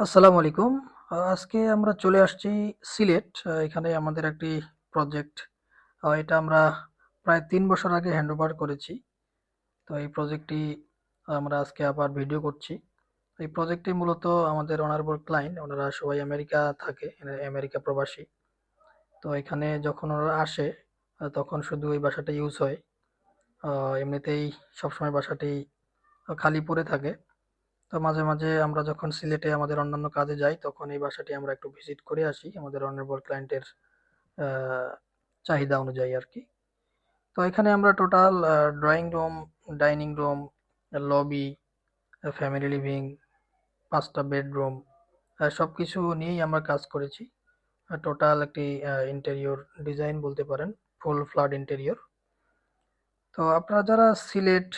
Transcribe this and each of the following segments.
আসসালামু আলাইকুম। আজকে আমরা চলে আসছি সিলেট। এখানে আমাদের একটি প্রজেক্ট। এটা আমরা প্রায় ৩ বছর আগে হ্যান্ডওভার করেছি। তো এই প্রজেক্টটি আমরা আজকে আবার ভিডিও করছি। এই প্রজেক্টটি মূলত আমাদের অনারেবল ক্লায়েন্ট, ওনারা সবাই আমেরিকা থাকে, আমেরিকা প্রবাসী। তো এখানে যখন ওনারা আসে, তখন শুধু এই বাসাটা ইউজ হয়। এমনিতেই সবসময় বাসাটি খালি পড়ে থাকে। তো মাঝে মাঝে আমরা যখন সিলেটে আমাদের অন্যান্য কাজে যাই তখন এই বাসাটি আমরা একটু ভিজিট করে আসি আমাদের অনারেবল ক্লায়েন্টের চাহিদা অনুযায়ী আর কি। তো এখানে আমরা total drawing room, dining room, lobby, family living, ৫টা বেডরুম, সবকিছু নিয়েই আমরা কাজ করেছি। টোটাল একটি ইন্টেরিয়র ডিজাইন বলতে পারেন, ফুল ফ্ল্যাট ইন্টেরিয়র। তো আপনারা যারা সিলেট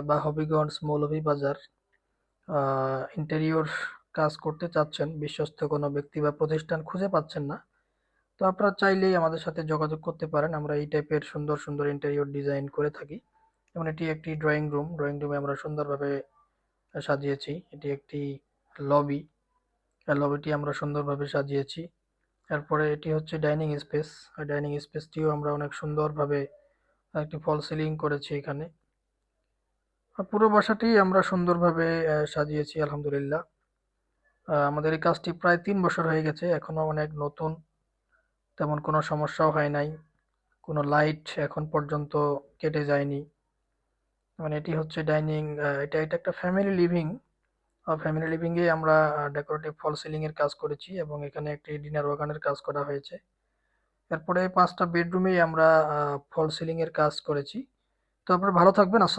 বা হবিগঞ্জ, মৌলভীবাজার ইন্টেরিয়র কাজ করতে চাচ্ছেন, বিশ্বস্ত কোনো ব্যক্তি বা প্রতিষ্ঠান খুঁজে পাচ্ছেন না, তো আপনারা চাইলেই আমাদের সাথে যোগাযোগ করতে পারেন। আমরা এই টাইপের সুন্দর সুন্দর ইন্টেরিয়র ডিজাইন করে থাকি। যেমন এটি একটি ড্রয়িং রুম, ড্রয়িং রুমে আমরা সুন্দরভাবে সাজিয়েছি। এটি একটি লবি, লবিটি আমরা সুন্দরভাবে সাজিয়েছি। এরপরে এটি হচ্ছে ডাইনিং স্পেস, ডাইনিং স্পেসটিও আমরা অনেক সুন্দরভাবে একটি ফল সিলিং করেছি এখানে। পুরো বাসাটি আমরা সুন্দরভাবে সাজিয়েছি আলহামদুলিল্লাহ। আমাদের এই কাজটি প্রায় ৩ বছর হয়ে গেছে, এখনো অনেক নতুন, তেমন কোনো সমস্যাও হয় নাই, কোনো লাইট এখন পর্যন্ত কেটে যায়নি। মানে এটি হচ্ছে ডাইনিং, এটা একটা ফ্যামিলি লিভিং। ফ্যামিলি লিভিং এ আমরা ডেকোরেটিভ ফল সিলিং এর কাজ করেছি এবং এখানে একটি ডিনার ওয়াগনের কাজ করা হয়েছে। এরপরে ৫টা বেডরুমেই আমরা ফল সিলিং এর কাজ করেছি। তো আপনারা ভালো থাকবেন।